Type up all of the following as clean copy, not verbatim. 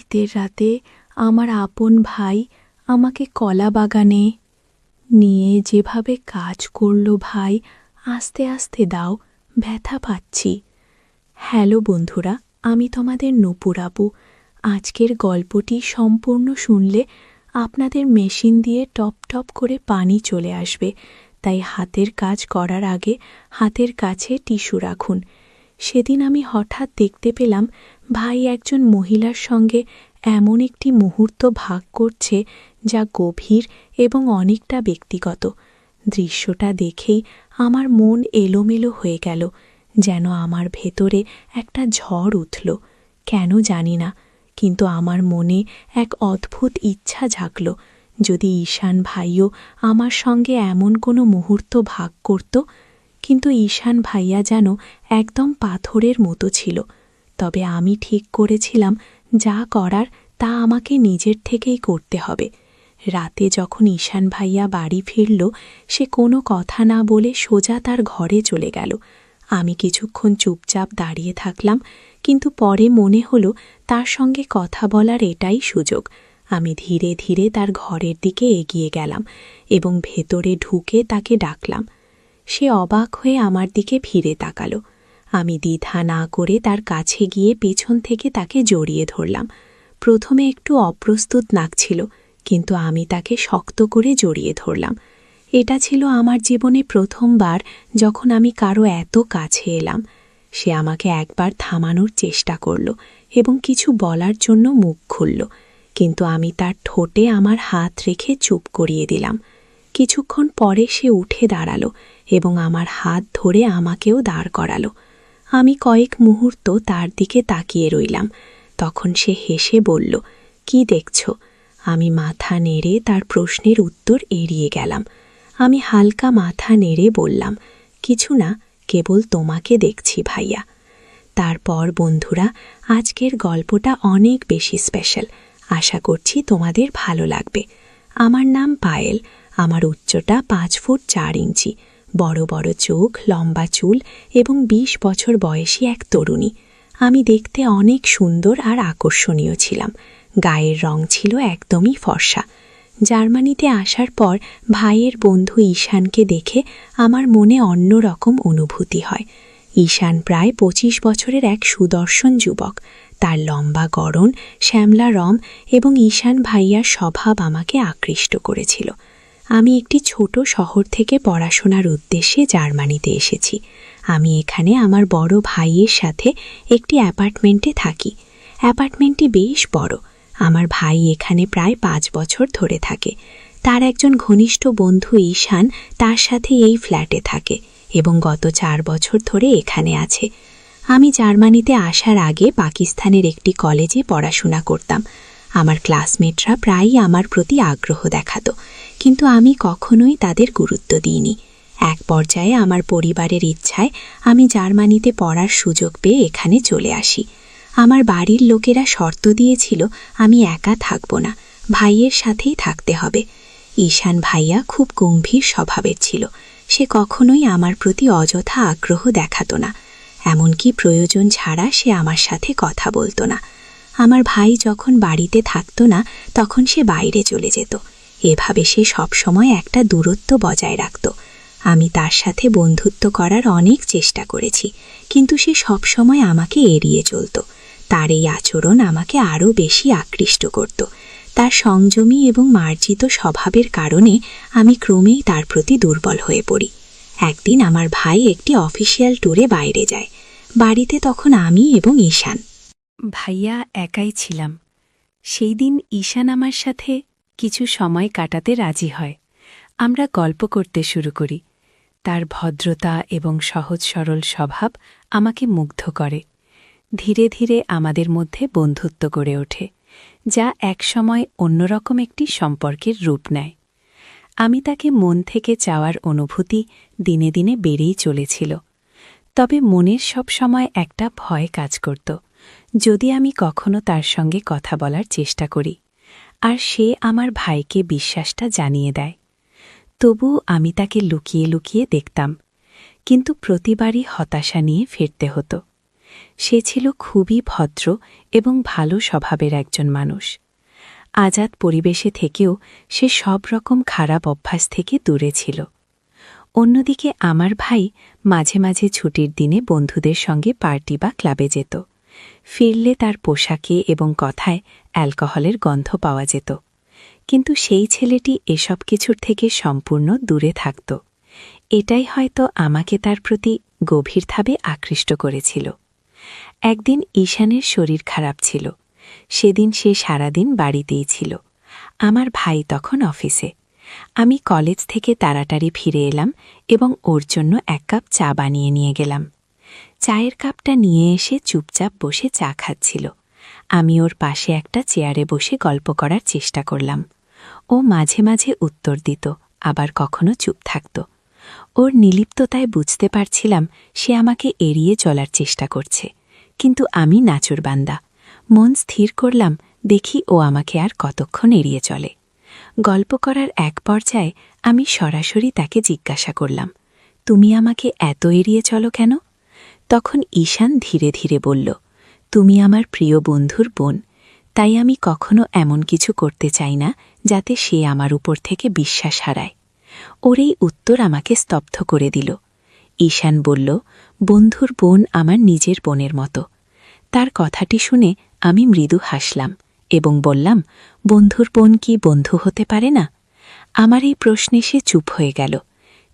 শীতের রাতে আমার আপন ভাই আমাকে কলা বাগানে নিয়ে যেভাবে কাজ করল ভাই, আস্তে আস্তে দাও, ব্যথা পাচ্ছি। হ্যালো বন্ধুরা, আমি তোমাদের নূপুর আপু। আজকের গল্পটি সম্পূর্ণ শুনলে আপনাদের মেশিন দিয়ে টপ টপ করে পানি চলে আসবে, তাই হাতের কাজ করার আগে হাতের কাছে টিস্যু রাখুন। সেদিন আমি হঠাৎ দেখতে পেলাম ভাই একজন মহিলার সঙ্গে এমন একটি মুহূর্ত ভাগ করছে যা গভীর এবং অনেকটা ব্যক্তিগত। দৃশ্যটা দেখেই আমার মন এলোমেলো হয়ে গেল, যেন আমার ভেতরে একটা ঝড় উঠল। কেন জানি না, কিন্তু আমার মনে এক অদ্ভুত ইচ্ছা জাগল, যদি ঈশান ভাইও আমার সঙ্গে এমন কোনো মুহূর্ত ভাগ করত। কিন্তু ঈশান ভাইয়া যেন একদম পাথরের মতো ছিল। তবে আমি ঠিক করেছিলাম যা করার তা আমাকে নিজের থেকেই করতে হবে। রাতে যখন ঈশান ভাইয়া বাড়ি ফিরল, সে কোনো কথা না বলে সোজা তার ঘরে চলে গেল। আমি কিছুক্ষণ চুপচাপ দাঁড়িয়ে থাকলাম, কিন্তু পরে মনে হলো তার সঙ্গে কথা বলার এটাই সুযোগ। আমি ধীরে ধীরে তার ঘরের দিকে এগিয়ে গেলাম এবং ভেতরে ঢুকে তাকে ডাকলাম। সে অবাক হয়ে আমার দিকে ফিরে তাকালো। আমি দ্বিধা না করে তার কাছে গিয়ে পেছন থেকে তাকে জড়িয়ে ধরলাম। প্রথমে একটু অপ্রস্তুত লাগছিল, কিন্তু আমি তাকে শক্ত করে জড়িয়ে ধরলাম। এটা ছিল আমার জীবনে প্রথমবার যখন আমি কারো এত কাছে এলাম। সে আমাকে একবার থামানোর চেষ্টা করল এবং কিছু বলার জন্য মুখ খুলল, কিন্তু আমি তার ঠোঁটে আমার হাত রেখে চুপ করিয়ে দিলাম। কিছুক্ষণ পরে সে উঠে দাঁড়ালো এবং আমার হাত ধরে আমাকেও দাঁড় করালো। আমি কয়েক মুহূর্ত তার দিকে তাকিয়ে রইলাম। তখন সে হেসে বলল, "কি দেখছ?" আমি মাথা নেড়ে তার প্রশ্নের উত্তর এড়িয়ে গেলাম। আমি হালকা মাথা নেড়ে বললাম, "কিছু না, কেবল তোমাকে দেখছি ভাইয়া।" তারপর বন্ধুরা, আজকের গল্পটা অনেক বেশি স্পেশাল। আশা করছি তোমাদের ভালো লাগবে। আমার নাম পায়েল। আমার উচ্চতা 5 ফুট 4 ইঞ্চি, বড় বড় চোখ, লম্বা চুল এবং 20 বছর বয়সী এক তরুণী। আমি দেখতে অনেক সুন্দর আর আকর্ষণীয় ছিলাম। গায়ের রং ছিল একদমই ফর্সা। জার্মানিতে আসার পর ভাইয়ের বন্ধু ঈশানকে দেখে আমার মনে অন্যরকম অনুভূতি হয়। ঈশান প্রায় 25 বছরের এক সুদর্শন যুবক। তার লম্বা গড়ন, শ্যামলা রং এবং ঈশান ভাইয়ার স্বভাব আমাকে আকৃষ্ট করেছিল। আমি একটি ছোট শহর থেকে পড়াশোনার উদ্দেশ্যে জার্মানিতে এসেছি। আমি এখানে আমার বড় ভাইয়ের সাথে একটি অ্যাপার্টমেন্টে থাকি। অ্যাপার্টমেন্টটি বেশ বড়। আমার ভাই এখানে প্রায় 5 বছর ধরে থাকে। তার একজন ঘনিষ্ঠ বন্ধু ঈশান তার সাথে এই ফ্ল্যাটে থাকে এবং গত 4 বছর ধরে এখানে আছে। আমি জার্মানিতে আসার আগে পাকিস্তানের একটি কলেজে পড়াশোনা করতাম। আমার ক্লাসমেটরা প্রায়ই আমার প্রতি আগ্রহ দেখাতো, কিন্তু আমি কখনোই তাদের গুরুত্ব দিইনি। এক পর্যায়ে আমার পরিবারের ইচ্ছায় আমি জার্মানিতে পড়ার সুযোগ পেয়ে এখানে চলে আসি। আমার বাড়ির লোকেরা শর্ত দিয়েছিল আমি একা থাকব না, ভাইয়ের সাথেই থাকতে হবে। ঈশান ভাইয়া খুব গম্ভীর স্বভাবের ছিল। সে কখনোই আমার প্রতি অযথা আগ্রহ দেখাতো না। এমনকি প্রয়োজন ছাড়া সে আমার সাথে কথা বলতো না। আমার ভাই যখন বাড়িতে থাকতো না, তখন সে বাইরে চলে যেত। এভাবে সে সবসময় একটা দূরত্ব বজায় রাখত। আমি তার সাথে বন্ধুত্ব করার অনেক চেষ্টা করেছি, কিন্তু সে সবসময় আমাকে এড়িয়ে চলত। তার এই আচরণ আমাকে আরও বেশি আকৃষ্ট করত। তার সংযমী এবং মার্জিত স্বভাবের কারণে আমি ক্রমেই তার প্রতি দুর্বল হয়ে পড়ি। একদিন আমার ভাই একটি অফিসিয়াল ট্যুরে বাইরে যায়। বাড়িতে তখন আমি এবং ঈশান ভাইয়া একাই ছিলাম। সেই দিন ঈশান আমার সাথে কিছু সময় কাটাতে রাজি হয়। আমরা গল্প করতে শুরু করি। তার ভদ্রতা এবং সহজ সরল স্বভাব আমাকে মুগ্ধ করে। ধীরে ধীরে আমাদের মধ্যে বন্ধুত্ব গড়ে ওঠে, যা একসময় অন্যরকম একটি সম্পর্কের রূপ নেয়। আমি তাকে মন থেকে চাওয়ার অনুভূতি দিনে দিনে বেড়েই চলেছিল। তবে মনের সব সময় একটা ভয় কাজ করত, যদি আমি কখনো তার সঙ্গে কথা বলার চেষ্টা করি আর সে আমার ভাইকে বিশ্বাসটা জানিয়ে দেয়। তবু আমি তাকে লুকিয়ে লুকিয়ে দেখতাম, কিন্তু প্রতিবারই হতাশা নিয়ে ফিরতে হতো। সে ছিল খুবই ভদ্র এবং ভালো স্বভাবের একজন মানুষ। আজাদ পরিবেশে থেকেও সে সব রকম খারাপ অভ্যাস থেকে দূরে ছিল। অন্যদিকে আমার ভাই মাঝে মাঝে ছুটির দিনে বন্ধুদের সঙ্গে পার্টি বা ক্লাবে যেত। ফিরলে তার পোশাকে এবং কথায় অ্যালকোহলের গন্ধ পাওয়া যেত, কিন্তু সেই ছেলেটি এসব কিছুর থেকে সম্পূর্ণ দূরে থাকত। এটাই হয়তো আমাকে তার প্রতি গভীরভাবে আকৃষ্ট করেছিল। একদিন ঈশানের শরীর খারাপ ছিল। সেদিন সে সারাদিন বাড়িতেই ছিল। আমার ভাই তখন অফিসে। আমি কলেজ থেকে তাড়াতাড়ি ফিরে এলাম এবং ওর জন্য 1 কাপ চা বানিয়ে নিয়ে গেলাম। চায়ের কাপটা নিয়ে এসে চুপচাপ বসে চা খাচ্ছিল। আমি ওর পাশে একটা চেয়ারে বসে গল্প করার চেষ্টা করলাম। ও মাঝে মাঝে উত্তর দিত, আবার কখনো চুপ থাকত। ওর নিলিপ্ততায় বুঝতে পারছিলাম সে আমাকে এড়িয়ে চলার চেষ্টা করছে, কিন্তু আমি নাচুরবান্দা। মন স্থির করলাম, দেখি ও আমাকে আর কতক্ষণ এড়িয়ে চলে। গল্প করার এক পর্যায়ে আমি সরাসরি তাকে জিজ্ঞাসা করলাম, তুমি আমাকে এত এড়িয়ে চলো কেন? তখন ঈশান ধীরে ধীরে বলল, তুমি আমার প্রিয় বন্ধুর বোন, তাই আমি কখনো এমন কিছু করতে চাই না যাতে সে আমার উপর থেকে বিশ্বাস হারায়। ওর এই উত্তর আমাকে স্তব্ধ করে দিল। ঈশান বলল, বন্ধুর বোন আমার নিজের বোনের মতো। তার কথাটি শুনে আমি মৃদু হাসলাম এবং বললাম, বন্ধুর বোন কি বন্ধু হতে পারে না? আমার এই প্রশ্নে সে চুপ হয়ে গেল।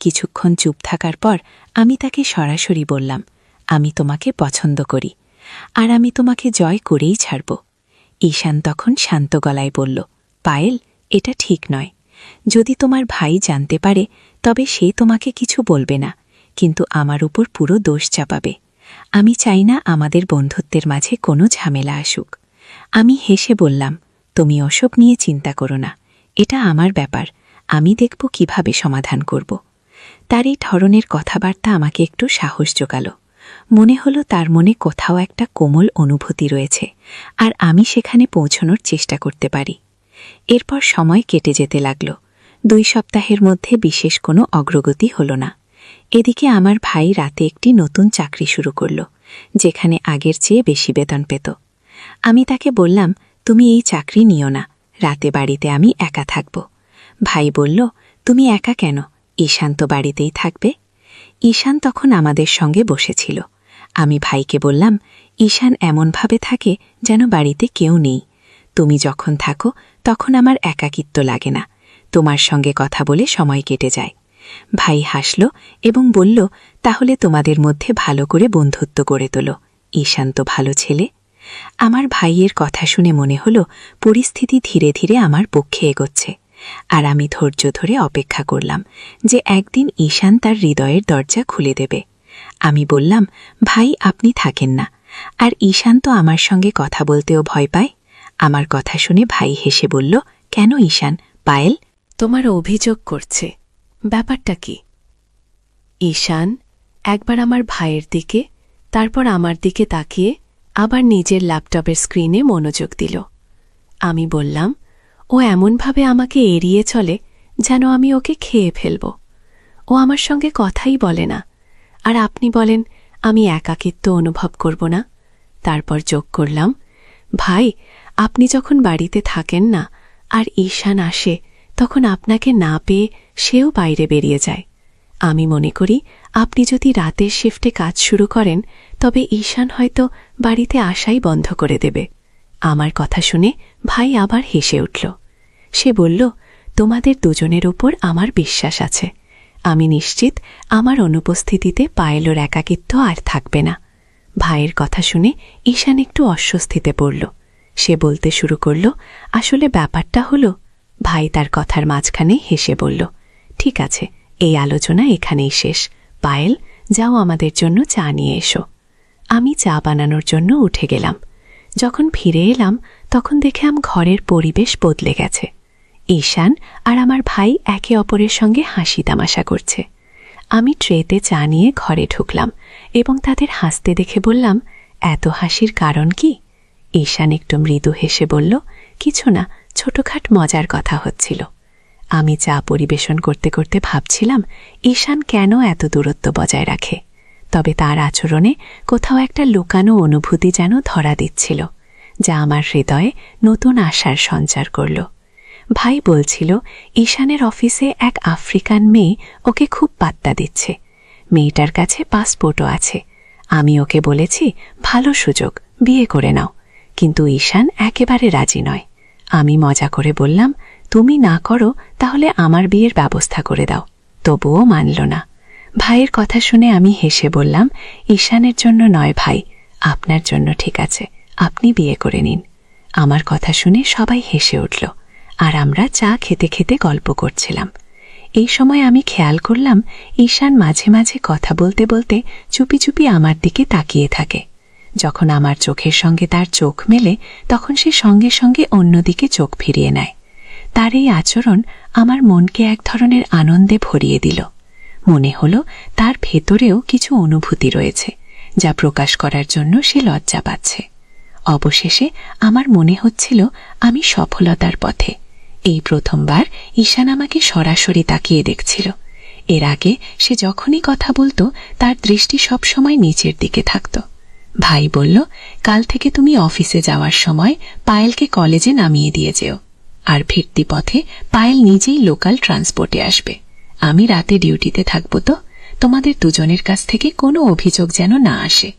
কিছুক্ষণ চুপ থাকার পর আমি তাকে সরাসরি বললাম, আমি তোমাকে পছন্দ করি, আর আমি তোমাকে জয় করেই ছাড়ব। ঈশান তখন শান্ত গলায় বলল, পায়েল, এটা ঠিক নয়। যদি তোমার ভাই জানতে পারে তবে সে তোমাকে কিছু বলবে না, কিন্তু আমার উপর পুরো দোষ চাপাবে। আমি চাই না আমাদের বন্ধুত্বের মাঝে কোনো ঝামেলা আসুক। আমি হেসে বললাম, তুমি ওসব নিয়ে চিন্তা করো না, এটা আমার ব্যাপার, আমি দেখব কিভাবে সমাধান করব। তার এই ধরনের কথাবার্তা আমাকে একটু সাহস জোগাল। মনে হলো তার মনে কোথাও একটা কোমল অনুভূতি রয়েছে, আর আমি সেখানে পৌঁছনোর চেষ্টা করতে পারি। এরপর সময় কেটে যেতে লাগল। 2 সপ্তাহের মধ্যে বিশেষ কোনো অগ্রগতি হল না। এদিকে আমার ভাই রাতে একটি নতুন চাকরি শুরু করল, যেখানে আগের চেয়ে বেশি বেতন পেত। আমি তাকে বললাম, তুমি এই চাকরি নিও না, রাতে বাড়িতে আমি একা থাকব। ভাই বলল, তুমি একা কেন? ঈশান তো বাড়িতেই থাকবে। ঈশান তখন আমাদের সঙ্গে বসেছিল। আমি ভাইকে বললাম, ঈশান এমনভাবে থাকে যেন বাড়িতে কেউ নেই। তুমি যখন থাকো তখন আমার একাকিত্ব লাগে না, তোমার সঙ্গে কথা বলে সময় কেটে যায়। ভাই হাসল এবং বলল, তাহলে তোমাদের মধ্যে ভালো করে বন্ধুত্ব গড়ে তোলো, ঈশান তো ভালো ছেলে। আমার ভাইয়ের কথা শুনে মনে হলো পরিস্থিতি ধীরে ধীরে আমার পক্ষে এগোচ্ছে, আর আমি ধৈর্য ধরে অপেক্ষা করলাম যে একদিন ঈশান তার হৃদয়ের দরজা খুলে দেবে। আমি বললাম, ভাই আপনি থাকেন না, আর ঈশান তো আমার সঙ্গে কথা বলতেও ভয় পায়। আমার কথা শুনে ভাই হেসে বলল, কেন ঈশান? পায়েল তোমার অভিযোগ করছে, ব্যাপারটা কি? ঈশান একবার আমার ভাইয়ের দিকে, তারপর আমার দিকে তাকিয়ে আবার নিজের ল্যাপটপের স্ক্রিনে মনোযোগ দিল। আমি বললাম, ও এমনভাবে আমাকে এড়িয়ে চলে যেন আমি ওকে খেয়ে ফেলব। ও আমার সঙ্গে কথাই বলে না, আর আপনি বলেন আমি একাকিত্ব অনুভব করব না। তারপর যোগ করলাম, ভাই আপনি যখন বাড়িতে থাকেন না আর ঈশান আসে, তখন আপনাকে না পেয়ে সেও বাইরে বেরিয়ে যায়। আমি মনে করি আপনি যদি রাতের শিফটে কাজ শুরু করেন তবে ঈশান হয়তো বাড়িতে আসাই বন্ধ করে দেবে। আমার কথা শুনে ভাই আবার হেসে উঠল। সে বলল, তোমাদের দুজনের উপর আমার বিশ্বাস আছে। আমি নিশ্চিত আমার অনুপস্থিতিতে পায়েলের একাকিত্ব আর থাকবে না। ভাইয়ের কথা শুনে ঈশান একটু অস্বস্তিতে পড়ল। সে বলতে শুরু করল, আসলে ব্যাপারটা হলো। ভাই তার কথার মাঝখানে হেসে বলল, ঠিক আছে, এই আলোচনা এখানেই শেষ। পায়েল, যাও আমাদের জন্য চা নিয়ে এসো। আমি চা বানানোর জন্য উঠে গেলাম। যখন ফিরে এলাম তখন দেখলাম ঘরের পরিবেশ বদলে গেছে। ঈশান আর আমার ভাই একে অপরের সঙ্গে হাসি তামাশা করছে। আমি ট্রেতে চা নিয়ে ঘরে ঢুকলাম এবং তাদের হাসতে দেখে বললাম, এত হাসির কারণ কি? ঈশান একটু মৃদু হেসে বলল, কিছু না, ছোটখাট মজার কথা হচ্ছিল। আমি চা পরিবেশন করতে করতে ভাবছিলাম ঈশান কেন এত দূরত্ব বজায় রাখে। তবে তার আচরণে কোথাও একটা লুকানো অনুভূতি যেন ধরা দিচ্ছিল, যা আমার হৃদয়ে নতুন আশার সঞ্চার করল। ভাই বলছিল ঈশানের অফিসে এক আফ্রিকান মেয়ে ওকে খুব পাত্তা দিচ্ছে। মেয়েটার কাছে পাসপোর্টও আছে। আমি ওকে বলেছি ভালো সুযোগ, বিয়ে করে নাও, কিন্তু ঈশান একেবারে রাজি নয়। আমি মজা করে বললাম, তুমি না করো তাহলে আমার বিয়ের ব্যবস্থা করে দাও। তবুও মানল না। ভাইয়ের কথা শুনে আমি হেসে বললাম, ঈশানের জন্য নয় ভাই, আপনার জন্য ঠিক আছে, আপনি বিয়ে করে নিন। আমার কথা শুনে সবাই হেসে উঠল, আর আমরা চা খেতে খেতে গল্প করছিলাম। এই সময় আমি খেয়াল করলাম ঈশান মাঝে মাঝে কথা বলতে বলতে চুপি চুপি আমার দিকে তাকিয়ে থাকে। যখন আমার চোখের সঙ্গে তার চোখ মেলে তখন সে সঙ্গে সঙ্গে অন্যদিকে চোখ ফিরিয়ে নেয়। তার এই আচরণ আমার মনকে এক ধরনের আনন্দে ভরিয়ে দিল। মনে হলো তার ভেতরেও কিছু অনুভূতি রয়েছে, যা প্রকাশ করার জন্য সে লজ্জা পাচ্ছে। অবশেষে আমার মনে হচ্ছিল আমি সফলতার পথে। এই প্রথমবার ঈশান আমাকে সরাসরি তাকিয়ে দেখছিল। এর আগে সে যখনই কথা বলতো তার দৃষ্টি সবসময় নিচের দিকে থাকত। ভাই বলল, কাল থেকে তুমি অফিসে যাওয়ার সময় পায়েলকে কলেজে নামিয়ে দিয়ে যেও, আর ফিরতি পথে পায়েল নিজেই লোকাল ট্রান্সপোর্টে আসবে। আমি রাতে ডিউটিতে থাকব, তো তোমাদের দুজনের কাছ থেকে কোনো অভিযোগ যেন না আসে।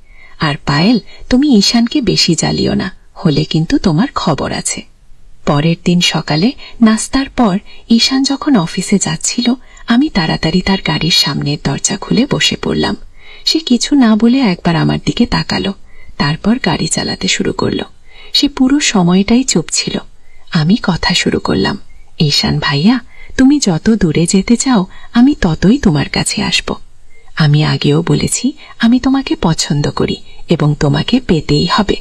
আর পায়েল, তুমি ঈশানকে বেশি জ্বালিও না, হলে কিন্তু তোমার খবর আছে। পরের দিন সকালে নাস্তার পর ঈশান যখন অফিসে যাচ্ছিল, আমি তাড়াতাড়ি তার গাড়ির সামনের দরজা খুলে বসে পড়লাম। সে কিছু না বলে একবার আমার দিকে তাকালো, তারপর গাড়ি চালাতে শুরু করলো। সে পুরো সময়টাই চুপ ছিল। আমি কথা শুরু করলাম, ঈশান ভাইয়া, তুমি যত দূরে যেতে চাও আমি ততই তোমার কাছে আসব। আমি আগেও বলেছি আমি তোমাকে পছন্দ করি এবং তোমাকে পেতেই হবে।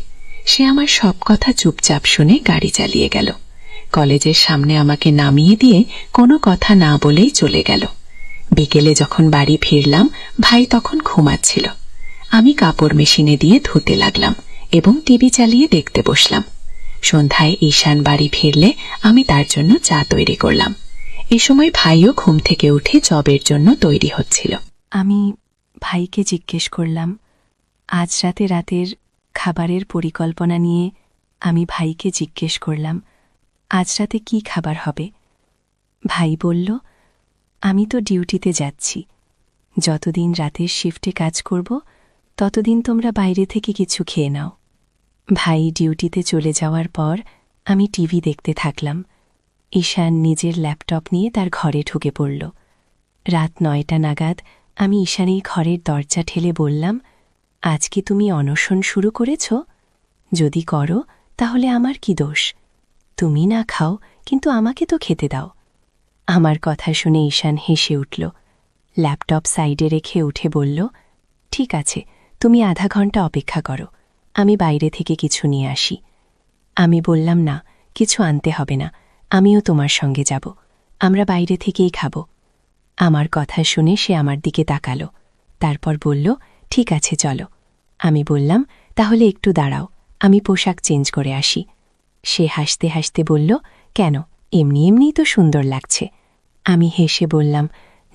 সে আমার সব কথা চুপচাপ শুনে গাড়ি চালিয়ে গেল। কলেজের সামনে আমাকে নামিয়ে দিয়ে কোনো কথা না বলেই চলে গেল। বিকেলে যখন বাড়ি ফিরলাম, ভাই তখন ঘুমাচ্ছিল। আমি কাপড় মেশিনে দিয়ে ধুতে লাগলাম এবং টিভি চালিয়ে দেখতে বসলাম। সন্ধ্যায় ঈশান বাড়ি ফিরলে আমি তার জন্য চা তৈরি করলাম। এ সময় ভাইও ঘুম থেকে উঠে জবের জন্য তৈরি হচ্ছিল। আমি ভাইকে জিজ্ঞেস করলাম, আজ রাতের খাবারের পরিকল্পনা নিয়ে আমি ভাইকে জিজ্ঞেস করলাম, আজ রাতে কি খাবার হবে? ভাই বলল, আমি তো ডিউটিতে যাচ্ছি, যতদিন রাতের শিফটে কাজ করব ততদিন তোমরা বাইরে থেকে কিছু খেয়ে নাও। ভাই ডিউটিতে চলে যাওয়ার পর আমি টিভি দেখতে থাকলাম। ঈশান নিজের ল্যাপটপ নিয়ে তার ঘরে ঢুকে পড়ল। রাত 9টা নাগাদ আমি ঈশানের ঘরের দরজা ঠেলে বললাম, আজ কি তুমি অনশন শুরু করেছ? যদি করো তাহলে আমার কি দোষ? তুমি না খাও, কিন্তু আমাকে তো খেতে দাও। আমার কথা শুনে ঈশান হেসে উঠল। ল্যাপটপ সাইডে রেখে উঠে বলল, ঠিক আছে, তুমি আধা ঘন্টা অপেক্ষা করো, আমি বাইরে থেকে কিছু নিয়ে আসি। আমি বললাম, না, কিছু আনতে হবে না, আমিও তোমার সঙ্গে যাব, আমরা বাইরে থেকেই খাব। আমার কথা শুনে সে আমার দিকে তাকালো, তারপর বলল, ঠিক আছে চলো। আমি বললাম, তাহলে একটু দাঁড়াও, আমি পোশাক চেঞ্জ করে আসি। সে হাসতে হাসতে বলল, কেন, এমনি এমনিই তো সুন্দর লাগছে। আমি হেসে বললাম,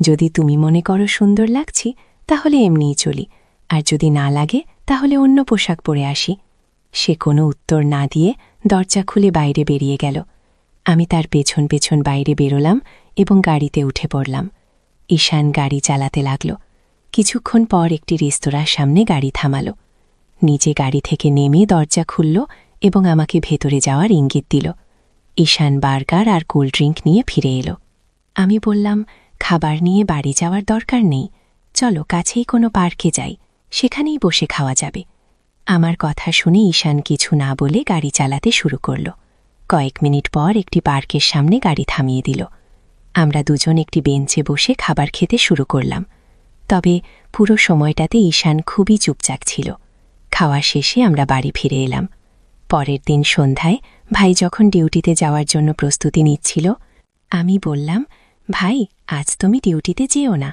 যদি তুমি মনে করো সুন্দর লাগছি তাহলে এমনিই চলি, আর যদি না লাগে তাহলে অন্য পোশাক পরে আসি। সে কোনো উত্তর না দিয়ে দরজা খুলে বাইরে বেরিয়ে গেল। আমি তার পেছন পেছন বাইরে বেরোলাম এবং গাড়িতে উঠে পড়লাম। ঈশান গাড়ি চালাতে লাগল। কিছুক্ষণ পর একটি রেস্তোরাঁর সামনে গাড়ি থামাল। নিজে গাড়ি থেকে নেমে দরজা খুলল এবং আমাকে ভেতরে যাওয়ার ইঙ্গিত দিল। ঈশান বার্গার আর কোল্ড ড্রিঙ্ক নিয়ে ফিরে এলো। আমি বললাম, খাবার নিয়ে বাড়ি যাওয়ার দরকার নেই, চলো কাছেই কোনো পার্কে যাই, সেখানেই বসে খাওয়া যাবে। আমার কথা শুনে ঈশান কিছু না বলে গাড়ি চালাতে শুরু করল। কয়েক মিনিট পর একটি পার্কের সামনে গাড়ি থামিয়ে দিল। আমরা দুজন একটি বেঞ্চে বসে খাবার খেতে শুরু করলাম। তবে পুরো সময়টাতে ঈশান খুবই চুপচাপ ছিল। খাওয়া শেষে আমরা বাড়ি ফিরে এলাম। পরের দিন সন্ধ্যায় ভাই যখন ডিউটিতে যাওয়ার জন্য প্রস্তুতি নিচ্ছিল, আমি বললাম, ভাই, আজ তুমি ডিউটিতে যেও না।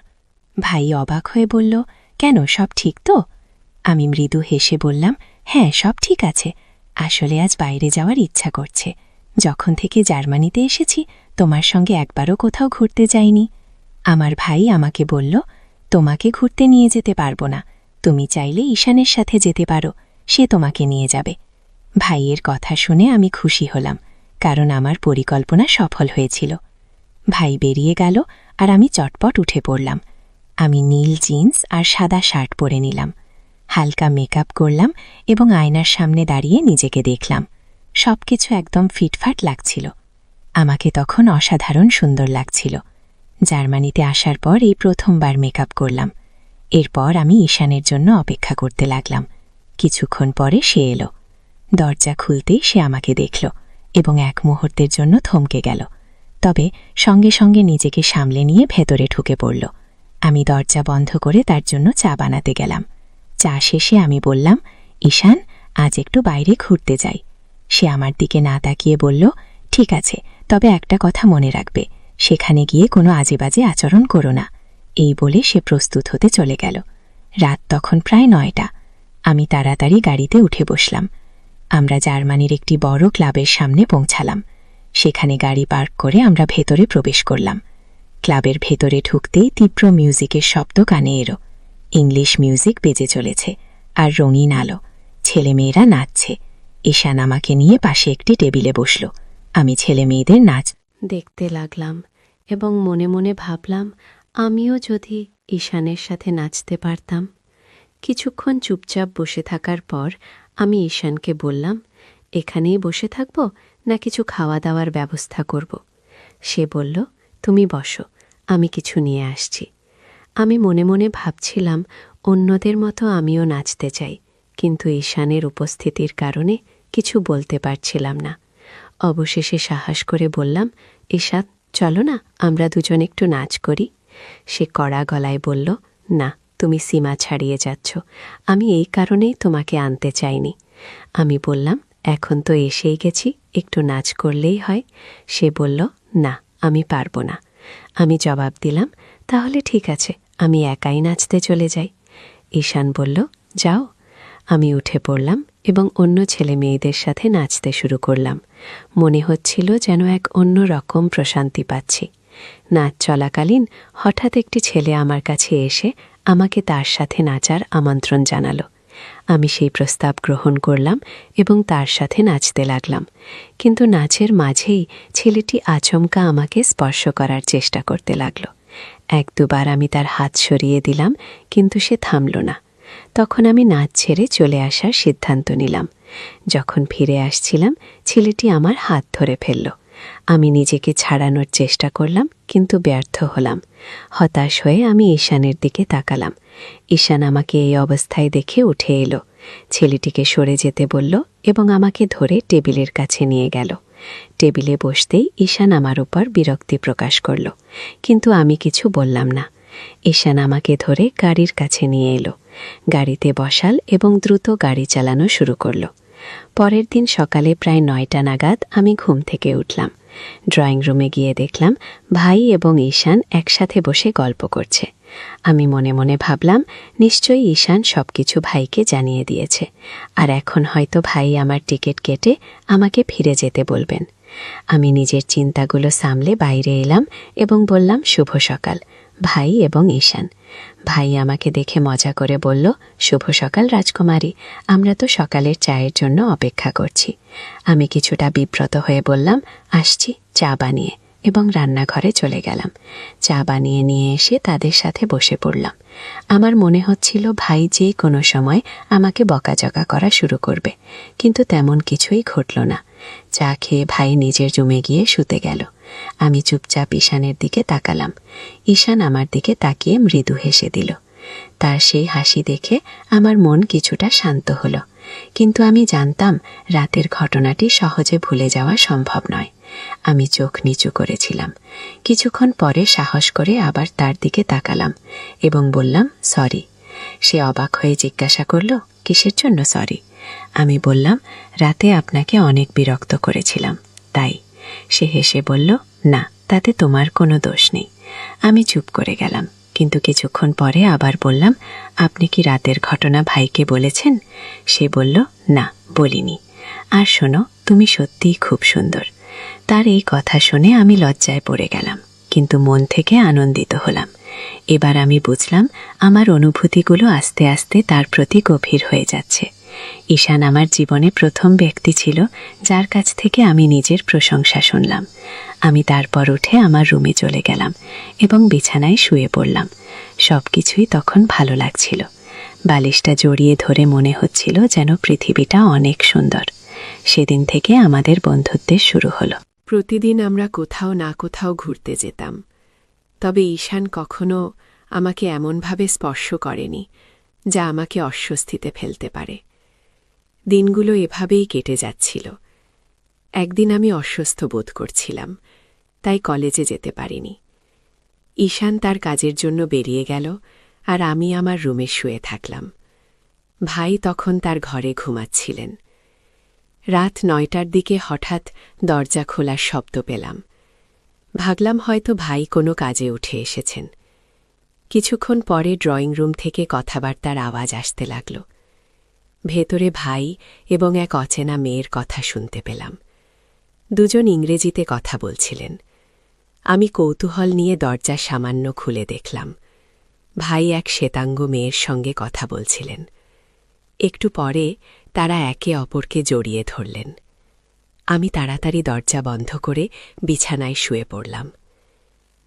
ভাই অবাক হয়ে বলল, কেন, সব ঠিক তো? আমি মৃদু হেসে বললাম, হ্যাঁ, সব ঠিক আছে, আসলে আজ বাইরে যাওয়ার ইচ্ছা করছে। যখন থেকে জার্মানিতে এসেছি তোমার সঙ্গে একবারও কোথাও ঘুরতে যাইনি। আমার ভাই আমাকে বলল, তোমাকে ঘুরতে নিয়ে যেতে পারবো না, তুমি চাইলে ঈশানের সাথে যেতে পারো, সে তোমাকে নিয়ে যাবে। ভাইয়ের কথা শুনে আমি খুশি হলাম, কারণ আমার পরিকল্পনা সফল হয়েছিল। ভাই বেরিয়ে গেল আর আমি চটপট উঠে পড়লাম। আমি নীল জিন্স আর সাদা শার্ট পরে নিলাম, হালকা মেকআপ করলাম এবং আয়নার সামনে দাঁড়িয়ে নিজেকে দেখলাম। সবকিছু একদম ফিটফাট লাগছিল। আমাকে তখন অসাধারণ সুন্দর লাগছিল। জার্মানিতে আসার পর এই প্রথমবার মেকআপ করলাম। এরপর আমি ঈশানের জন্য অপেক্ষা করতে লাগলাম। কিছুক্ষণ পরে সে এলো। দরজা খুলতেই সে আমাকে দেখল এবং এক মুহূর্তের জন্য থমকে গেল, তবে সঙ্গে সঙ্গে নিজেকে সামলে নিয়ে ভেতরে ঢুকে পড়ল। আমি দরজা বন্ধ করে তার জন্য চা বানাতে গেলাম। চা শেষে আমি বললাম, ঈশান, আজ একটু বাইরে ঘুরতে যাই। সে আমার দিকে না তাকিয়ে বলল, ঠিক আছে, তবে একটা কথা মনে রাখবে, সেখানে গিয়ে কোনো আজেবাজে আচরণ করো না। এই বলে সে প্রস্তুত হতে চলে গেল। রাত তখন প্রায় 9টা। আমি তাড়াতাড়ি গাড়িতে উঠে বসলাম। আমরা জার্মানির একটি বড় ক্লাবের সামনে পৌঁছালাম। সেখানে গাড়ি পার্ক করে আমরা ভেতরে প্রবেশ করলাম। ক্লাবের ভেতরে ঢুকতেই তীব্র মিউজিকের শব্দ কানে এলো। ইংলিশ মিউজিক বেজে চলেছে আর রঙিন আলো। ছেলেমেয়েরা নাচছে। ঈশান আমাকে নিয়ে পাশে একটি টেবিলে বসল। আমি ছেলে মেয়েদের নাচ দেখতে লাগলাম এবং মনে মনে ভাবলাম, আমিও যদি ঈশানের সাথে নাচতে পারতাম। কিছুক্ষণ চুপচাপ বসে থাকার পর আমি ঈশানকে বললাম, এখানেই বসে থাকব না কিছু খাওয়া দাওয়ার ব্যবস্থা করব? সে বলল, তুমি বসো, আমি কিছু নিয়ে আসছি। আমি মনে মনে ভাবছিলাম, অন্যদের মতো আমিও নাচতে চাই, কিন্তু ঈশানের উপস্থিতির কারণে কিছু বলতে পারছিলাম না। অবশেষে সাহস করে বললাম, ঈশান, চলো না আমরা দুজন একটু নাচ করি। সে কড়া গলায় বলল, না, তুমি সীমা ছাড়িয়ে যাচ্ছ, আমি এই কারণেই তোমাকে আনতে চাইনি। আমি বললাম, এখন তো এসেই গেছি, একটু নাচ করলেই হয়। সে বলল, না, আমি পারবো না। আমি জবাব দিলাম, তাহলে ঠিক আছে, আমি একাই নাচতে চলে যাই। ঈশান বলল, যাও। আমি উঠে পড়লাম এবং অন্য ছেলে মেয়েদের সাথে নাচতে শুরু করলাম। মনে হচ্ছিল যেন এক অন্য রকম প্রশান্তি পাচ্ছি। নাচ চলাকালীন হঠাৎ একটি ছেলে আমার কাছে এসে আমাকে তার সাথে নাচার আমন্ত্রণ জানালো। আমি সেই প্রস্তাব গ্রহণ করলাম এবং তার সাথে নাচতে লাগলাম। কিন্তু নাচের মাঝেই ছেলেটি আচমকা আমাকে স্পর্শ করার চেষ্টা করতে লাগল। 1-2 বার আমি তার হাত সরিয়ে দিলাম, কিন্তু সে থামল না। তখন আমি নাচ ছেড়ে চলে আসার সিদ্ধান্ত নিলাম। যখন ফিরে আসছিলাম, ছেলেটি আমার হাত ধরে ফেলল। আমি নিজেকে ছাড়ানোর চেষ্টা করলাম, কিন্তু ব্যর্থ হলাম। হতাশ হয়ে আমি ঈশানের দিকে তাকালাম। ঈশান আমাকে এই অবস্থায় দেখে উঠে এলো, ছেলেটিকে সরে যেতে বলল এবং আমাকে ধরে টেবিলের কাছে নিয়ে গেল। টেবিলে বসতেই ঈশান আমার উপর বিরক্তি প্রকাশ করল, কিন্তু আমি কিছু বললাম না। ঈশান আমাকে ধরে গাড়ির কাছে নিয়ে এলো, গাড়িতে বসাল এবং দ্রুত গাড়ি চালানো শুরু করল। পরের দিন সকালে প্রায় 9টা নাগাদ আমি ঘুম থেকে উঠলাম। ড্রয়িং রুমে গিয়ে দেখলাম ভাই এবং ঈশান একসাথে বসে গল্প করছে। আমি মনে মনে ভাবলাম, নিশ্চয়ই ঈশান সবকিছু ভাইকে জানিয়ে দিয়েছে, আর এখন হয়তো ভাই আমার টিকিট কেটে আমাকে ফিরে যেতে বলবেন। আমি নিজের চিন্তাগুলো সামলে বাইরে এলাম এবং বললাম, শুভ সকাল ভাই এবং ঈশান। ভাই আমাকে দেখে মজা করে বলল, শুভ সকাল রাজকুমারী, আমরা তো সকালের চায়ের জন্য অপেক্ষা করছি। আমি কিছুটা বিব্রত হয়ে বললাম, আসছি চা বানিয়ে, এবং রান্নাঘরে চলে গেলাম। চা বানিয়ে নিয়ে এসে তাদের সাথে বসে পড়লাম। আমার মনে হচ্ছিল ভাই যে কোনো সময় আমাকে বকাঝকা করা শুরু করবে, কিন্তু তেমন কিছুই ঘটল না। চা খেয়ে ভাই নিজের রুমে গিয়ে শুতে গেল। আমি চুপচাপ ঈশানের দিকে তাকালাম। ঈশান আমার দিকে তাকিয়ে মৃদু হেসে দিল। তার সেই হাসি দেখে আমার মন কিছুটা শান্ত হলো, কিন্তু আমি জানতাম রাতের ঘটনাটি সহজে ভুলে যাওয়া সম্ভব নয়। আমি চোখ নিচু করেছিলাম। কিছুক্ষণ পরে সাহস করে আবার তার দিকে তাকালাম এবং বললাম, সরি। সে অবাক হয়ে জিজ্ঞাসা করল, কিসের জন্য সরি? আমি বললাম, রাতে আপনাকে অনেক বিরক্ত করেছিলাম, তাই। সে হেসে বলল, না, তাতে তোমার কোনো দোষ নেই। আমি চুপ করে গেলাম, কিন্তু কিছুক্ষণ পরে আবার বললাম, আপনি কি রাতের ঘটনা ভাইকে বলেছেন? সে বলল, না, বলিনি। আর শোনো, তুমি সত্যিই খুব সুন্দর। তার এই কথা শুনে আমি লজ্জায় পড়ে গেলাম, কিন্তু মন থেকে আনন্দিত হলাম। এবার আমি বুঝলাম আমার অনুভূতিগুলো আস্তে আস্তে তার প্রতি গভীর হয়ে যাচ্ছে। ঈশান আমার জীবনে প্রথম ব্যক্তি ছিল যার কাছ থেকে আমি নিজের প্রশংসা শুনলাম। আমি তারপর উঠে আমার রুমে চলে গেলাম এবং বিছানায় শুয়ে পড়লাম। সব কিছুই তখন ভালো লাগছিল। বালিশটা জড়িয়ে ধরে মনে হচ্ছিল যেন পৃথিবীটা অনেক সুন্দর। সেদিন থেকে আমাদের বন্ধুত্বের শুরু হলো। প্রতিদিন আমরা কোথাও না কোথাও ঘুরতে যেতাম, তবে ঈশান কখনো আমাকে এমনভাবে স্পর্শ করেনি যা আমাকে অস্বস্তিতে ফেলতে পারে। দিনগুলো এভাবেই কেটে যাচ্ছিল। একদিন আমি অসুস্থ বোধ করছিলাম, তাই কলেজে যেতে পারিনি। ঈশান তার কাজের জন্য বেরিয়ে গেল আর আমি আমার রুমে শুয়ে থাকলাম। ভাই তখন তার ঘরে ঘুমাচ্ছিলেন। রাত 9টার দিকে হঠাৎ দরজা খোলার শব্দ পেলাম। ভাবলাম হয়তো ভাই কোনো কাজে উঠে এসেছেন। কিছুক্ষণ পরে ড্রয়িং রুম থেকে কথাবার্তার আওয়াজ আসতে লাগল। ভেতরে ভাই এবং এক অচেনা মেয়ের কথা শুনতে পেলাম। দুজন ইংরেজিতে কথা বলছিলেন। আমি কৌতূহল নিয়ে দরজা সামান্য খুলে দেখলাম। ভাই এক শ্বেতাঙ্গ মেয়ের সঙ্গে কথা বলছিলেন। একটু পরে তারা একে অপরকে জড়িয়ে ধরলেন। আমি তাড়াতাড়ি দরজা বন্ধ করে বিছানায় শুয়ে পড়লাম।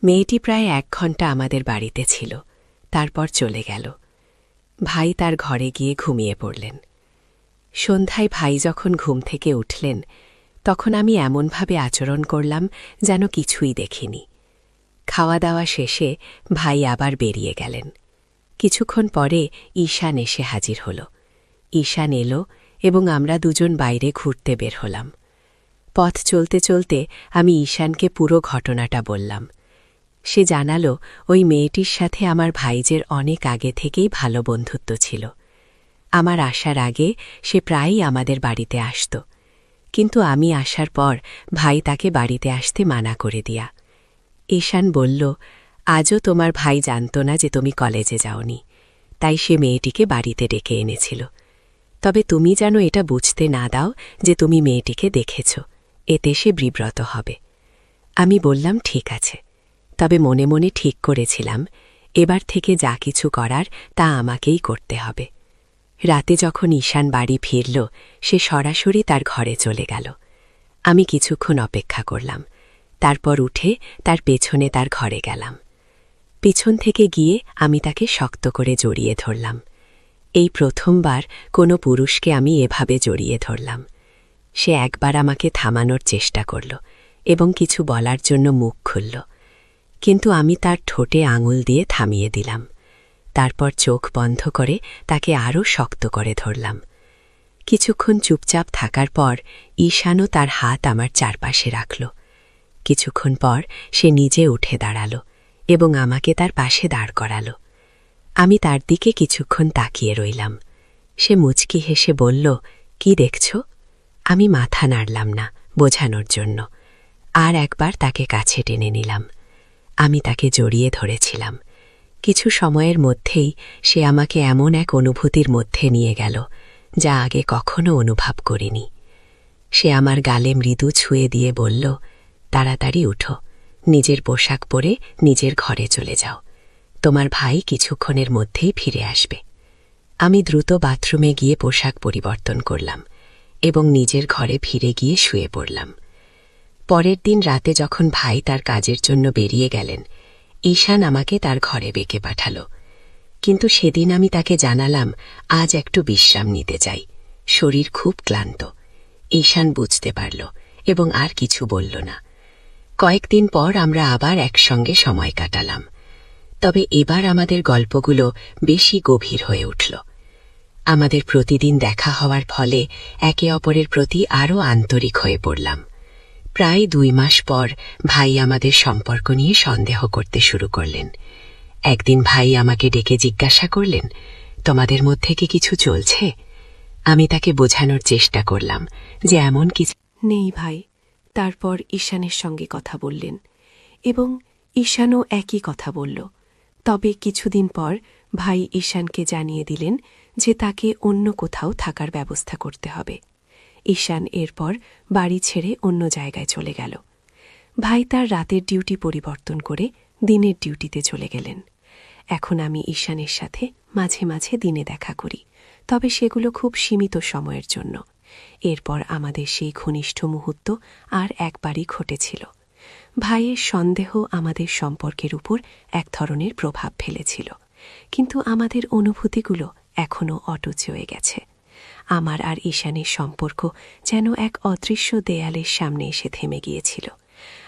মেয়েটি প্রায় 1 ঘন্টা আমাদের বাড়িতে ছিল, তারপর চলে গেল। ভাই তার ঘরে গিয়ে ঘুমিয়ে পড়লেন। সন্ধ্যায় ভাই যখন ঘুম থেকে উঠলেন, তখন আমি এমনভাবে আচরণ করলাম যেন কিছুই দেখিনি। খাওয়া দাওয়া শেষে ভাই আবার বেরিয়ে গেলেন। কিছুক্ষণ পরে ঈশান এসে হাজির হল। ঈশান এলো এবং আমরা দুজন বাইরে ঘুরতে বের হলাম। পথ চলতে চলতে আমি ঈশানকে পুরো ঘটনাটা বললাম। সে জানালো ওই মেয়েটির সাথে আমার ভাইজের অনেক আগে থেকেই ভালো বন্ধুত্ব ছিল। আমার আসার আগে সে প্রায়ই আমাদের বাড়িতে আসত, কিন্তু আমি আসার পর ভাই তাকে বাড়িতে আসতে মানা করে দিয়া। ঈশান বলল, আজও তোমার ভাই জানত না যে তুমি কলেজে যাওনি, তাই সে মেয়েটিকে বাড়িতে ডেকে এনেছিল। তবে তুমি যেন এটা বুঝতে না দাও যে তুমি মেয়েটিকে দেখেছ, এতে সে বিব্রত হবে। আমি বললাম ঠিক আছে, তবে মনে মনে ঠিক করেছিলাম এবার থেকে যা কিছু করার তা আমাকেই করতে হবে। রাতে যখন ঈশান বাড়ি ফিরল, সে সরাসরি তার ঘরে চলে গেল। আমি কিছুক্ষণ অপেক্ষা করলাম, তারপর উঠে তার পেছনে তার ঘরে গেলাম। পিছন থেকে গিয়ে আমি তাকে শক্ত করে জড়িয়ে ধরলাম। এই প্রথমবার কোনো পুরুষকে আমি এভাবে জড়িয়ে ধরলাম। সে একবার আমাকে থামানোর চেষ্টা করল এবং কিছু বলার জন্য মুখ খুলল, কিন্তু আমি তার ঠোঁটে আঙুল দিয়ে থামিয়ে দিলাম। তারপর চোখ বন্ধ করে তাকে আরও শক্ত করে ধরলাম। কিছুক্ষণ চুপচাপ থাকার পর ঈশানও তার হাত আমার চারপাশে রাখল। কিছুক্ষণ পর সে নিজে উঠে দাঁড়াল এবং আমাকে তার পাশে দাঁড় করাল। আমি তার দিকে কিছুক্ষণ তাকিয়ে রইলাম। সে মুচকি হেসে বলল, কি দেখছ? আমি মাথা নাড়লাম না, বোঝানোর জন্য। আর একবার তাকে কাছে টেনে নিলাম। আমি তাকে জড়িয়ে ধরেছিলাম। কিছু সময়ের মধ্যেই সে আমাকে এমন এক অনুভূতির মধ্যে নিয়ে গেল যা আগে কখনো অনুভব করিনি। সে আমার গালে মৃদু ছুঁয়ে দিয়ে বলল, তাড়াতাড়ি উঠো, নিজের পোশাক পরে নিজের ঘরে চলে যাও। তোমার ভাই কিছুক্ষণের মধ্যেই ফিরে আসবে। আমি দ্রুত বাথরুমে গিয়ে পোশাক পরিবর্তন করলাম এবং নিজের ঘরে ফিরে গিয়ে শুয়ে পড়লাম। পরের দিন রাতে যখন ভাই তার কাজের জন্য বেরিয়ে গেলেন, ঈশান আমাকে তার ঘরে ডেকে পাঠাল। কিন্তু সেদিন আমি তাকে জানালাম আজ একটু বিশ্রাম নিতে চাই, শরীর খুব ক্লান্ত। ঈশান বুঝতে পারল এবং আর কিছু বলল না। কয়েকদিন পর আমরা আবার একসঙ্গে সময় কাটালাম, তবে এবার আমাদের গল্পগুলো বেশি গভীর হয়ে উঠল। আমাদের প্রতিদিন দেখা হওয়ার ফলে একে অপরের প্রতি আরও আন্তরিক হয়ে পড়লাম। প্রায় 2 মাস পর ভাই আমাদের সম্পর্ক নিয়ে সন্দেহ করতে শুরু করলেন। একদিন ভাই আমাকে ডেকে জিজ্ঞাসা করলেন, তোমাদের মধ্যে কি কিছু চলছে? আমি তাকে বোঝানোর চেষ্টা করলাম যে এমন কিছু নেই ভাই। তারপর ঈশানের সঙ্গে কথা বললেন এবং ঈশানও একই কথা বলল। তবে কিছুদিন পর ভাই ঈশানকে জানিয়ে দিলেন যে তাকে অন্য কোথাও থাকার ব্যবস্থা করতে হবে। ঈশান এরপর বাড়ি ছেড়ে অন্য জায়গায় চলে গেল। ভাই তার রাতের ডিউটি পরিবর্তন করে দিনের ডিউটিতে চলে গেলেন। এখন আমি ঈশানের সাথে মাঝে মাঝে দিনে দেখা করি, তবে সেগুলো খুব সীমিত সময়ের জন্য। এরপর আমাদের সেই ঘনিষ্ঠ মুহূর্ত আর একবারই ঘটেছিল। ভাইয়ের সন্দেহ আমাদের সম্পর্কের উপর এক ধরনের প্রভাব ফেলেছিল, কিন্তু আমাদের অনুভূতিগুলো এখনও অটুট হয়ে গেছে। আমার আর ঈশানের সম্পর্ক যেন এক অদৃশ্য দেয়ালের সামনে এসে থেমে গিয়েছিল।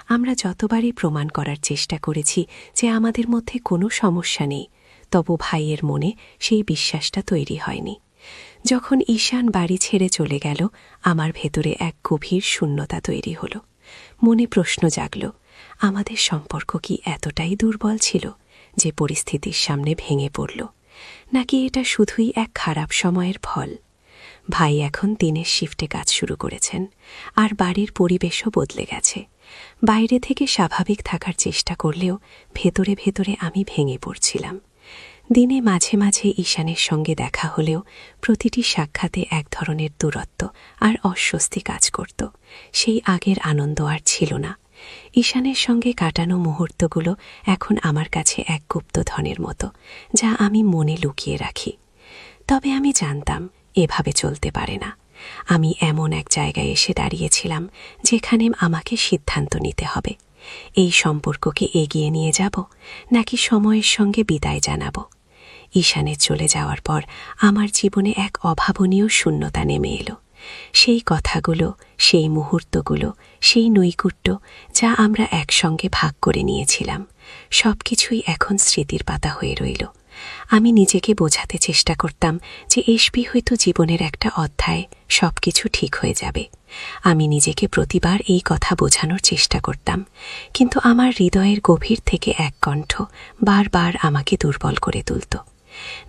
আমরা যতবারই প্রমাণ করার চেষ্টা করেছি যে আমাদের মধ্যে কোনো সমস্যা নেই, তবু ভাইয়ের মনে সেই বিশ্বাসটা তৈরি হয়নি। যখন ঈশান বাড়ি ছেড়ে চলে গেল, আমার ভেতরে এক গভীর শূন্যতা তৈরি হল। মনে প্রশ্ন জাগল, আমাদের সম্পর্ক কি এতটাই দুর্বল ছিল যে পরিস্থিতির সামনে ভেঙে পড়ল, নাকি এটা শুধুই এক খারাপ সময়ের ফল? ভাই এখন দিনের শিফটে কাজ শুরু করেছেন, আর বাড়ির পরিবেশও বদলে গেছে। বাইরে থেকে স্বাভাবিক থাকার চেষ্টা করলেও ভেতরে ভেতরে আমি ভেঙে পড়ছিলাম। দিনে মাঝে মাঝে ঈশানের সঙ্গে দেখা হলেও প্রতিটি সাক্ষাতে এক ধরনের দূরত্ব আর অস্বস্তি কাজ করত। সেই আগের আনন্দ আর ছিল না। ঈশানের সঙ্গে কাটানো মুহূর্তগুলো এখন আমার কাছে এক গুপ্তধনের মতো, যা আমি মনে লুকিয়ে রাখি। তবে আমি জানতাম এভাবে চলতে পারে না। আমি এমন এক জায়গায় এসে দাঁড়িয়েছিলাম যেখানে আমাকে সিদ্ধান্ত নিতে হবে। এই সম্পর্ককে এগিয়ে নিয়ে যাব, নাকি সময়ের সঙ্গে বিদায় জানাব? ঈশানের চলে যাওয়ার পর আমার জীবনে এক অভাবনীয় শূন্যতা নেমে এলো। সেই কথাগুলো, সেই মুহূর্তগুলো, সেই নৈকট্য যা আমরা একসঙ্গে ভাগ করে নিয়েছিলাম, সবকিছুই এখন স্মৃতির পাতা হয়ে রইল। আমি নিজেকে বোঝাতে চেষ্টা করতাম যে এসবি হয়তো জীবনের একটা অধ্যায়, সবকিছু ঠিক হয়ে যাবে। আমি নিজেকে প্রতিবার এই কথা বোঝানোর চেষ্টা করতাম, কিন্তু আমার হৃদয়ের গভীর থেকে এক কণ্ঠ বারবার আমাকে দুর্বল করে তুলত।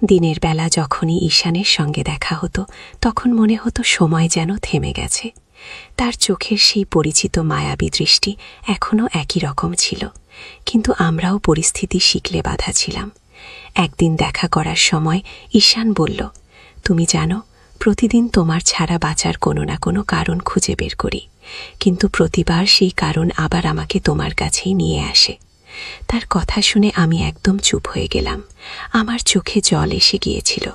দিনের বেলা যখনই ঈশানের সঙ্গে দেখা হতো, তখন মনে হতো সময় যেন থেমে গেছে। তার চোখের সেই পরিচিত মায়াবী দৃষ্টি এখনও একই রকম ছিল, কিন্তু আমরাও পরিস্থিতি শিকলে বাঁধা ছিলাম। একদিন দেখা করার সময় ঈশান বলল, তুমি জানো, প্রতিদিন তোমার ছাড়া বাঁচার কোনো না কোনো কারণ খুঁজে বের করি, কিন্তু প্রতিবার সেই কারণ আবার আমাকে তোমার কাছেই নিয়ে আসে। তার কথা শুনে আমি একদম চুপ হয়ে গেলাম। আমার চোখে জল এসে গিয়েছিল,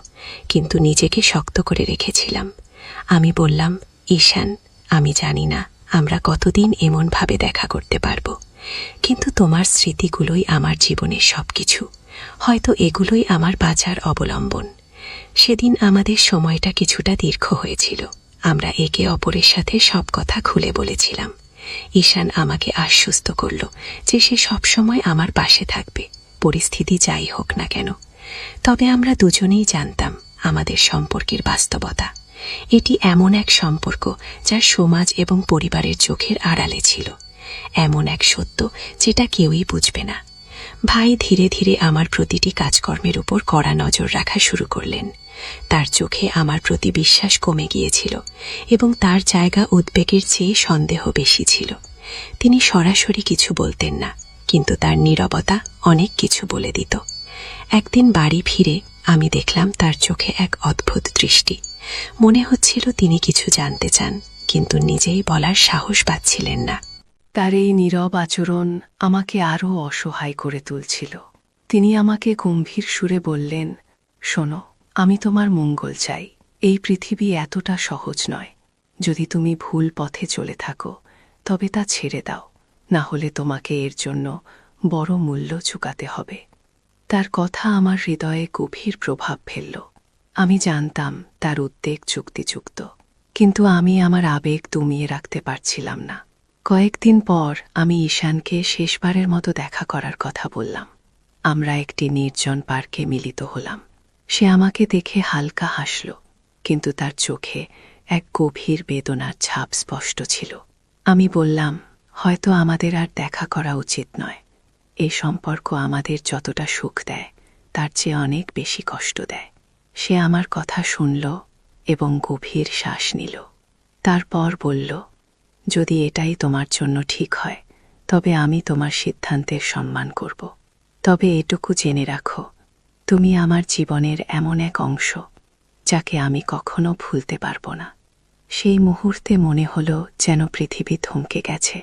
কিন্তু নিজেকে শক্ত করে রেখেছিলাম। আমি বললাম, ঈশান, আমি জানি না আমরা কতদিন এমনভাবে দেখা করতে পারবো, কিন্তু তোমার স্মৃতিগুলোই আমার জীবনের সবকিছু। হয়তো এগুলোই আমার বাঁচার অবলম্বন। সেদিন আমাদের সময়টা কিছুটা দীর্ঘ হয়েছিল। আমরা একে অপরের সাথে সব কথা খুলে বলেছিলাম। ঈশান আমাকে আশ্বস্ত করল যে সে সবসময় আমার পাশে থাকবে, পরিস্থিতি যাই হোক না কেন। তবে আমরা দুজনেই জানতাম আমাদের সম্পর্কের বাস্তবতা। এটি এমন এক সম্পর্ক যা সমাজ এবং পরিবারের চোখের আড়ালে ছিল, এমন এক সত্য যেটা কেউই বুঝবে না। ভাই ধীরে ধীরে আমার প্রতিটি কাজকর্মের উপর কড়া নজর রাখা শুরু করলেন। তার চোখে আমার প্রতি বিশ্বাস কমে গিয়েছিল, এবং তার জায়গা উদ্বেগের চেয়ে সন্দেহ বেশি ছিল। তিনি সরাসরি কিছু বলতেন না, কিন্তু তার নীরবতা অনেক কিছু বলে দিত। একদিন বাড়ি ফিরে আমি দেখলাম তার চোখে এক অদ্ভুত দৃষ্টি। মনে হচ্ছিল তিনি কিছু জানতে চান, কিন্তু নিজেই বলার সাহস পাচ্ছিলেন না। তার এই নীরব আচরণ আমাকে আরও অসহায় করে তুলছিল। তিনি আমাকে গম্ভীর সুরে বললেন, শোনো, আমি তোমার মঙ্গল চাই। এই পৃথিবী এতটা সহজ নয়। যদি তুমি ভুল পথে চলে থাকো, তবে তা ছেড়ে দাও, না হলে তোমাকে এর জন্য বড় মূল্য চুকাতে হবে। তার কথা আমার হৃদয়ে গভীর প্রভাব ফেলল। আমি জানতাম তার উদ্বেগ যুক্তিযুক্ত, কিন্তু আমি আমার আবেগ দমিয়ে রাখতে পারছিলাম না। কয়েকদিন পর আমি ঈশানকে শেষবারের মতো দেখা করার কথা বললাম। আমরা একটি নির্জন পার্কে মিলিত হলাম। সে আমাকে দেখে হালকা হাসল, কিন্তু তার চোখে এক গভীর বেদনার ছাপ স্পষ্ট ছিল। আমি বললাম, হয়তো আমাদের আর দেখা করা উচিত নয়। এই সম্পর্ক আমাদের যতটা সুখ দেয়, তার চেয়ে অনেক বেশি কষ্ট দেয়। সে আমার কথা শুনল এবং গভীর শ্বাস নিল। তারপর বলল, যদি এটাই তোমার জন্য ঠিক হয়, তবে আমি তোমার সিদ্ধান্তের সম্মান করব। তবে এটুকু জেনে রাখো, তুমি আমার জীবনের এমন এক অংশ যাকে আমি কখনো ভুলতে পারব না। সেই মুহূর্তে মনে হলো যেন পৃথিবী থমকে গেছে।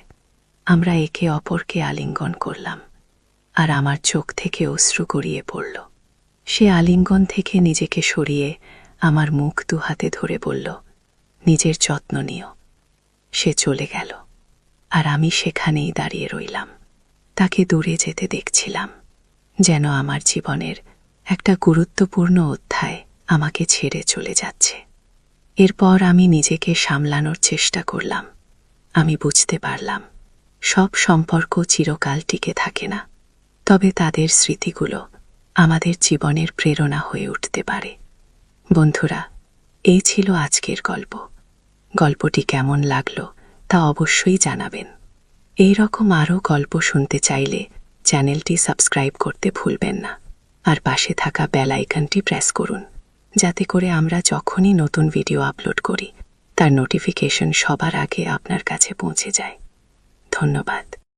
আমরা একে অপরকে আলিঙ্গন করলাম। আর আমার চোখ থেকে অশ্রু গড়িয়ে পড়ল। সে আলিঙ্গন থেকে নিজেকে সরিয়ে আমার মুখ দুহাতে ধরে বলল, নিজের যত্ন নিও। সে চলে গেল, আর আমি সেখানেই দাঁড়িয়ে রইলাম। তাকে দূরে যেতে দেখছিলাম, যেন আমার জীবনের একটা গুরুত্বপূর্ণ অধ্যায় আমাকে ছেড়ে চলে যাচ্ছে। এরপর আমি নিজেকে সামলানোর চেষ্টা করলাম। আমি বুঝতে পারলাম, সব সম্পর্ক চিরকাল টিকে থাকে না, তবে তাদের স্মৃতিগুলো আমাদের জীবনের প্রেরণা হয়ে উঠতে পারে। বন্ধুরা, এই ছিল আজকের গল্প। গল্পটি কেমন লাগলো তা অবশ্যই জানাবেন। এই রকম আরও গল্প শুনতে চাইলে চ্যানেলটি সাবস্ক্রাইব করতে ভুলবেন না, আর পাশে থাকা বেল আইকনটি প্রেস করুন, যাতে করে আমরা যখনই নতুন ভিডিও আপলোড করি তার নোটিফিকেশন সবার আগে আপনার কাছে পৌঁছে যায়। ধন্যবাদ।